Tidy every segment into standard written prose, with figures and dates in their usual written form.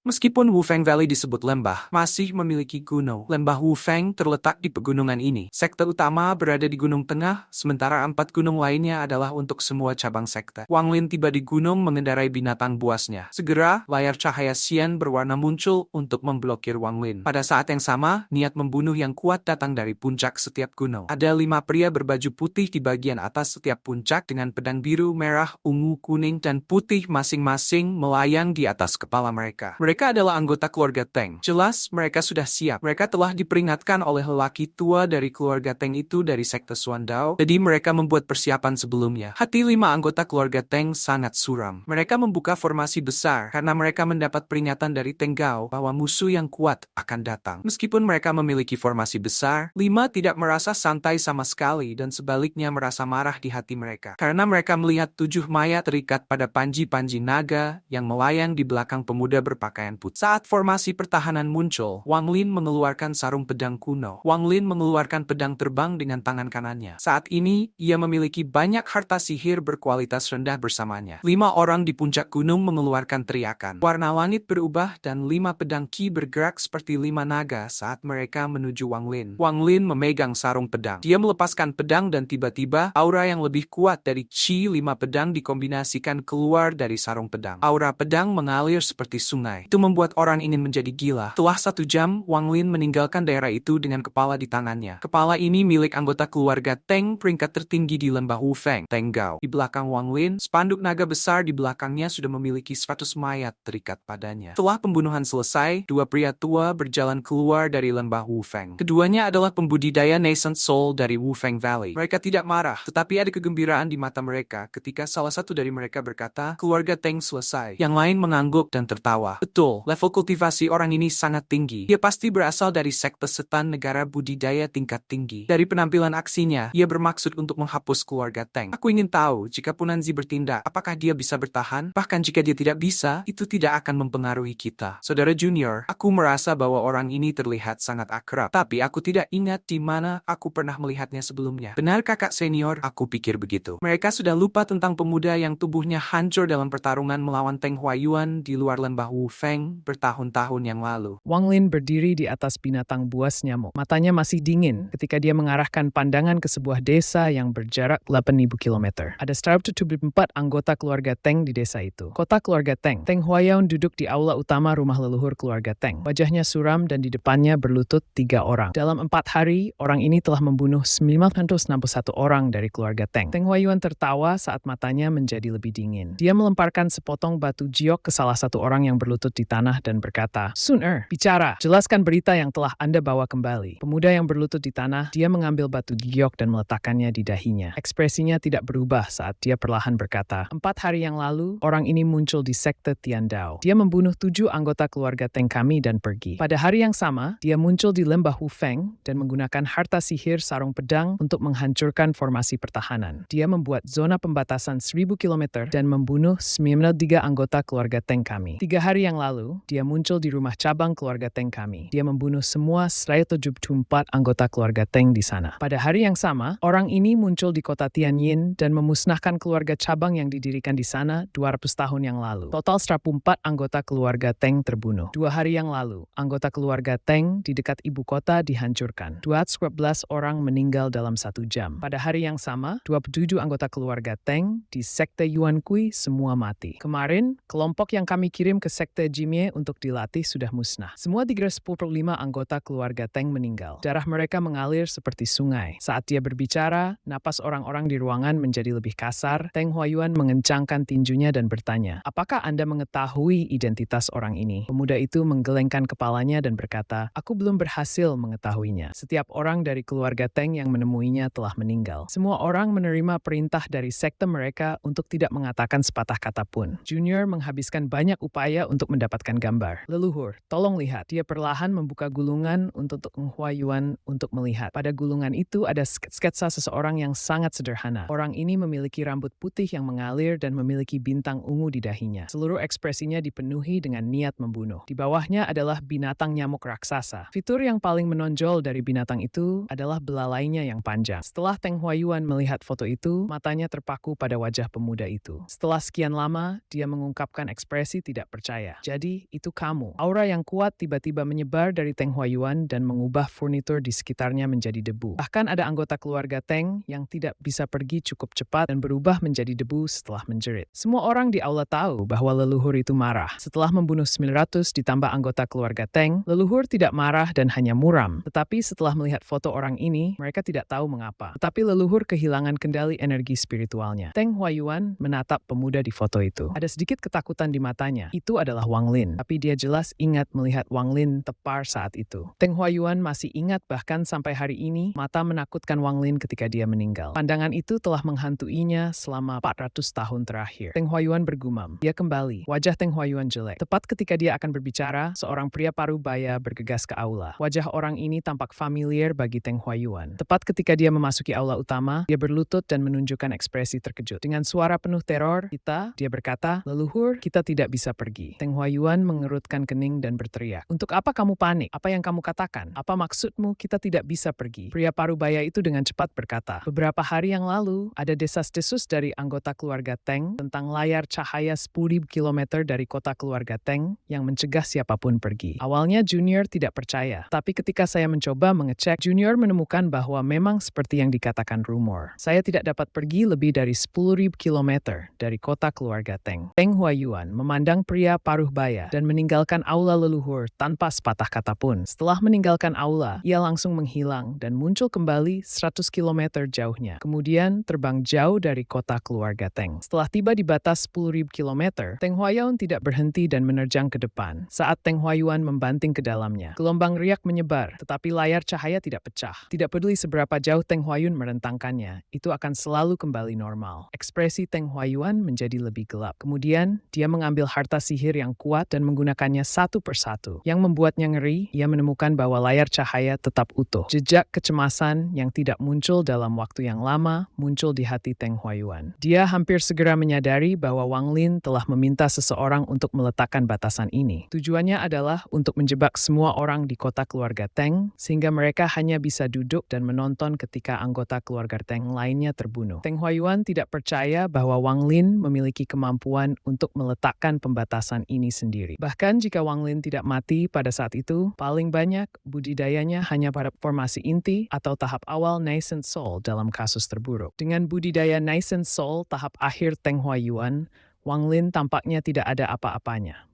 Meskipun Wufeng Valley disebut lembah, masih memiliki gunung. Lembah Wufeng terletak di pegunungan ini. Sekte utama berada di gunung tengah, sementara 4 gunung lainnya adalah untuk semua cabang sekte. Wang Lin tiba di gunung mengendarai binatang buasnya. Segera, layar cahaya sian berwarna muncul untuk memblokir Wang Lin. Pada saat yang sama, niat membunuh yang kuat datang dari puncak setiap gunung. Ada 5 pria berbaju putih di bagian atas setiap puncak dengan pedang biru, merah, ungu, kuning, dan putih masing-masing melayang di atas kepala mereka. Mereka adalah anggota keluarga Teng. Jelas, mereka sudah siap. Mereka telah diperingatkan oleh lelaki tua dari keluarga Teng itu dari sekte Xuandao, jadi mereka membuat persiapan sebelumnya. Hati 5 anggota keluarga Teng sangat suram. Mereka membuka formasi besar karena mereka mendapat peringatan dari Teng Gao bahwa musuh yang kuat akan datang. Meskipun mereka memiliki formasi besar, 5 tidak merasa santai sama sekali dan sebaliknya merasa marah di hati mereka. Karena mereka melihat 7 mayat terikat pada panji-panji naga yang melayang di belakang pemuda berpakaian putih. Saat formasi pertahanan muncul, Wang Lin mengeluarkan sarung pedang kuno. Wang Lin mengeluarkan pedang terbang dengan tangan kanannya. Saat ini, ia memiliki banyak harta sihir berkualitas rendah bersamanya. 5 orang di puncak gunung mengeluarkan teriakan. Warna langit berubah dan 5 pedang Qi bergerak seperti 5 naga saat mereka menuju Wang Lin. Wang Lin memegang sarung pedang. Dia melepaskan pedang dan tiba-tiba, aura yang lebih kuat dari Qi 5 pedang dikombinasikan keluar dari sarung pedang. Aura pedang mengalir seperti sungai. Itu membuat orang ingin menjadi gila. Setelah 1 jam, Wang Lin meninggalkan daerah itu dengan kepala di tangannya. Kepala ini milik anggota keluarga Teng peringkat tertinggi di lembah Wufeng, Teng Gao. Di belakang Wang Lin, spanduk naga besar di belakangnya sudah memiliki 100 mayat terikat padanya. Setelah pembunuhan selesai, 2 pria tua berjalan keluar dari lembah Wufeng. Keduanya adalah pembudidaya Nascent Soul dari Wufeng Valley. Mereka tidak marah, tetapi ada kegembiraan di mata mereka ketika salah satu dari mereka berkata, keluarga Teng selesai. Yang lain mengangguk dan tertawa. Betul, level kultivasi orang ini sangat tinggi. Dia pasti berasal dari sekte setan negara budidaya tingkat tinggi. Dari penampilan aksinya, ia bermaksud untuk menghapus keluarga Teng. Aku ingin tahu, jika Punanzi bertindak, apakah dia bisa bertahan? Bahkan jika dia tidak bisa, itu tidak akan mempengaruhi kita. Saudara Junior, aku merasa bahwa orang ini terlihat sangat akrab. Tapi aku tidak ingat di mana aku pernah melihatnya sebelumnya. Benar kakak senior, aku pikir begitu. Mereka sudah lupa tentang pemuda yang tubuhnya hancur dalam pertarungan melawan Teng Huayuan di luar lembah Wufeng bertahun-tahun yang lalu. Wang Lin berdiri di atas binatang buas nyamuk. Matanya masih dingin ketika dia mengarahkan pandangan ke sebuah desa yang berjarak 8.000 km. Ada 174 anggota keluarga Teng di desa itu. Kota keluarga Teng. Teng Huayuan duduk di aula utama rumah leluhur keluarga Teng. Wajahnya suram dan di depannya berlutut 3 orang. Dalam 4 hari, orang ini telah membunuh 961 orang dari keluarga Teng. Teng Huayuan tertawa saat matanya menjadi lebih dingin. Dia melemparkan sepotong batu jiok ke salah satu orang yang berlutut di tanah dan berkata, Sun bicara, jelaskan berita yang telah Anda bawa kembali. Pemuda yang berlutut di tanah, dia mengambil batu giok dan meletakkannya di dahinya. Ekspresinya tidak berubah saat dia perlahan berkata, 4 hari yang lalu, orang ini muncul di sekte Tiandao. Dia membunuh 7 anggota keluarga Teng kami dan pergi. Pada hari yang sama, dia muncul di lembah Wufeng dan menggunakan harta sihir sarung pedang untuk menghancurkan formasi pertahanan. Dia membuat zona pembatasan 1000 km dan membunuh 93 anggota keluarga Teng kami. 3 hari yang lalu, dia muncul di rumah cabang keluarga Teng kami. Dia membunuh semua 174 anggota keluarga Teng di sana. Pada hari yang sama, orang ini muncul di kota Tianjin dan memusnahkan keluarga cabang yang didirikan di sana 200 tahun yang lalu. Total 104 anggota keluarga Teng terbunuh. 2 hari yang lalu, anggota keluarga Teng di dekat ibu kota dihancurkan. 211 orang meninggal dalam 1 jam. Pada hari yang sama, 27 anggota keluarga Teng di sekte Yuan Kui semua mati. Kemarin, kelompok yang kami kirim ke sekte Jimie untuk dilatih sudah musnah. Semua 315 anggota keluarga Teng meninggal. Darah mereka mengalir seperti sungai. Saat dia berbicara, napas orang-orang di ruangan menjadi lebih kasar. Teng Huayuan mengencangkan tinjunya dan bertanya, apakah Anda mengetahui identitas orang ini? Pemuda itu menggelengkan kepalanya dan berkata, aku belum berhasil mengetahuinya. Setiap orang dari keluarga Teng yang menemuinya telah meninggal. Semua orang menerima perintah dari sekte mereka untuk tidak mengatakan sepatah kata pun. Junior menghabiskan banyak upaya untuk mendapatkan gambar. Leluhur, tolong lihat. Dia perlahan membuka gulungan untuk Teng Huayuan untuk melihat. Pada gulungan itu ada sketsa seseorang yang sangat sederhana. Orang ini memiliki rambut putih yang mengalir dan memiliki bintang ungu di dahinya. Seluruh ekspresinya dipenuhi dengan niat membunuh. Di bawahnya adalah binatang nyamuk raksasa. Fitur yang paling menonjol dari binatang itu adalah belalainya yang panjang. Setelah Teng Huayuan melihat foto itu, matanya terpaku pada wajah pemuda itu. Setelah sekian lama, dia mengungkapkan ekspresi tidak percaya. Jadi, itu kamu. Aura yang kuat tiba-tiba menyebar dari Teng Huayuan dan mengubah furnitur di sekitarnya menjadi debu. Bahkan ada anggota keluarga Teng yang tidak bisa pergi cukup cepat dan berubah menjadi debu setelah menjerit. Semua orang di aula tahu bahwa leluhur itu marah. Setelah membunuh 900 ditambah anggota keluarga Teng, leluhur tidak marah dan hanya muram. Tetapi setelah melihat foto orang ini, mereka tidak tahu mengapa. Tetapi leluhur kehilangan kendali energi spiritualnya. Teng Huayuan menatap pemuda di foto itu. Ada sedikit ketakutan di matanya. Itu adalah Wang Lin. Tapi dia jelas ingat melihat Wang Lin tepar saat itu. Teng Huayuan masih ingat bahkan sampai hari ini, mata menakutkan Wang Lin ketika dia meninggal. Pandangan itu telah menghantuinya selama 400 tahun terakhir. Teng Huayuan bergumam. Dia kembali. Wajah Teng Huayuan jelek. Tepat ketika dia akan berbicara, seorang pria parubaya bergegas ke aula. Wajah orang ini tampak familiar bagi Teng Huayuan. Tepat ketika dia memasuki aula utama, dia berlutut dan menunjukkan ekspresi terkejut. Dengan suara penuh teror, dia berkata, "Leluhur, kita tidak bisa pergi." Teng Huayuan mengerutkan kening dan berteriak, "Untuk apa kamu panik? Apa yang kamu katakan? Apa maksudmu kita tidak bisa pergi?" Pria parubaya itu dengan cepat berkata, "Beberapa hari yang lalu, ada desas-desus dari anggota keluarga Teng tentang layar cahaya 10.000 km dari kota keluarga Teng yang mencegah siapapun pergi. Awalnya Junior tidak percaya, tapi ketika saya mencoba mengecek, Junior menemukan bahwa memang seperti yang dikatakan rumor. Saya tidak dapat pergi lebih dari 10.000 km dari kota keluarga Teng." Teng Huayuan memandang pria paruh baya dan meninggalkan aula leluhur tanpa sepatah kata pun. Setelah meninggalkan aula, ia langsung menghilang dan muncul kembali 100 km jauhnya. Kemudian terbang jauh dari kota keluarga Teng. Setelah tiba di batas 10.000 km, Teng Huayuan tidak berhenti dan menerjang ke depan. Saat Teng Huayuan membanting ke dalamnya, gelombang riak menyebar, tetapi layar cahaya tidak pecah. Tidak peduli seberapa jauh Teng Huayuan merentangkannya, itu akan selalu kembali normal. Ekspresi Teng Huayuan menjadi lebih gelap. Kemudian, dia mengambil harta sihir yang kuat dan menggunakannya satu persatu. Yang membuatnya ngeri, ia menemukan bahwa layar cahaya tetap utuh. Jejak kecemasan yang tidak muncul dalam waktu yang lama muncul di hati Teng Huayuan. Dia hampir segera menyadari bahwa Wang Lin telah meminta seseorang untuk meletakkan batasan ini. Tujuannya adalah untuk menjebak semua orang di kota keluarga Teng, sehingga mereka hanya bisa duduk dan menonton ketika anggota keluarga Teng lainnya terbunuh. Teng Huayuan tidak percaya bahwa Wang Lin memiliki kemampuan untuk meletakkan pembatasan ini sendiri. Bahkan jika Wang Lin tidak mati pada saat itu, paling banyak budidayanya hanya pada formasi inti atau tahap awal nascent soul dalam kasus terburuk. Dengan budidaya nascent soul tahap akhir Teng Huayuan, Wang Lin tampaknya tidak ada apa-apanya.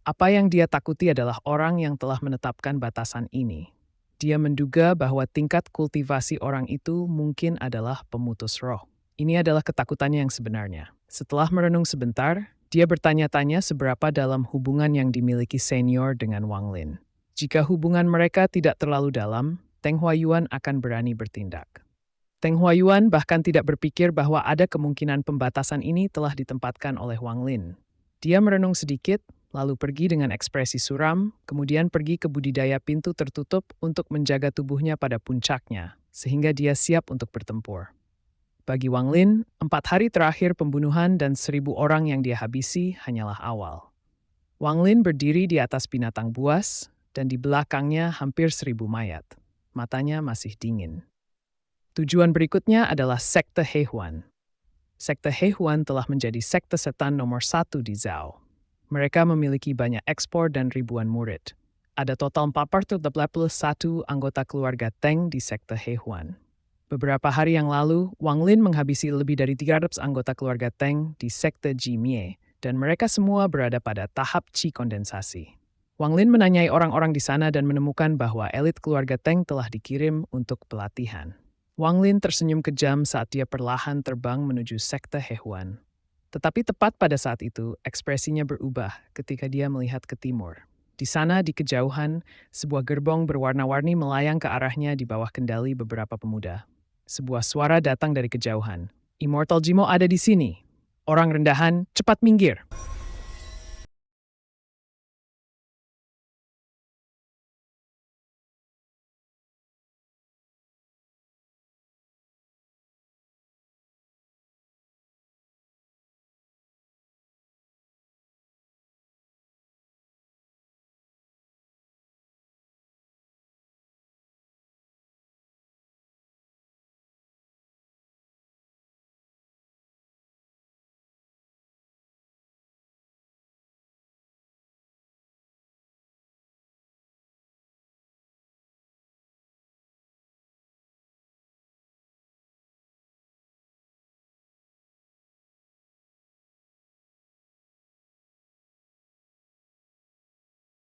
Apa yang dia takuti adalah orang yang telah menetapkan batasan ini. Dia menduga bahwa tingkat kultivasi orang itu mungkin adalah pemutus roh. Ini adalah ketakutannya yang sebenarnya. Setelah merenung sebentar, dia bertanya-tanya seberapa dalam hubungan yang dimiliki senior dengan Wang Lin. Jika hubungan mereka tidak terlalu dalam, Teng Huayuan akan berani bertindak. Teng Huayuan bahkan tidak berpikir bahwa ada kemungkinan pembatasan ini telah ditempatkan oleh Wang Lin. Dia merenung sedikit, lalu pergi dengan ekspresi suram, kemudian pergi ke budidaya pintu tertutup untuk menjaga tubuhnya pada puncaknya, sehingga dia siap untuk bertempur. Bagi Wang Lin, 4 hari terakhir pembunuhan dan 1.000 orang yang dia habisi hanyalah awal. Wang Lin berdiri di atas binatang buas, dan di belakangnya hampir 1.000 mayat. Matanya masih dingin. Tujuan berikutnya adalah sekte Hehuan. Sekte Hehuan telah menjadi sekte setan nomor 1 di Zhao. Mereka memiliki banyak ekspor dan ribuan murid. Ada total 481 anggota keluarga Teng di sekte Hehuan. Beberapa hari yang lalu, Wang Lin menghabisi lebih dari 300 anggota keluarga Teng di sekte Jimie, dan mereka semua berada pada tahap Qi kondensasi. Wang Lin menanyai orang-orang di sana dan menemukan bahwa elit keluarga Teng telah dikirim untuk pelatihan. Wang Lin tersenyum kejam saat dia perlahan terbang menuju sekte Hehuan. Tetapi tepat pada saat itu, ekspresinya berubah ketika dia melihat ke timur. Di sana, di kejauhan, sebuah gerbong berwarna-warni melayang ke arahnya di bawah kendali beberapa pemuda. Sebuah suara datang dari kejauhan. "Immortal Jimo ada di sini. Orang rendahan, cepat minggir."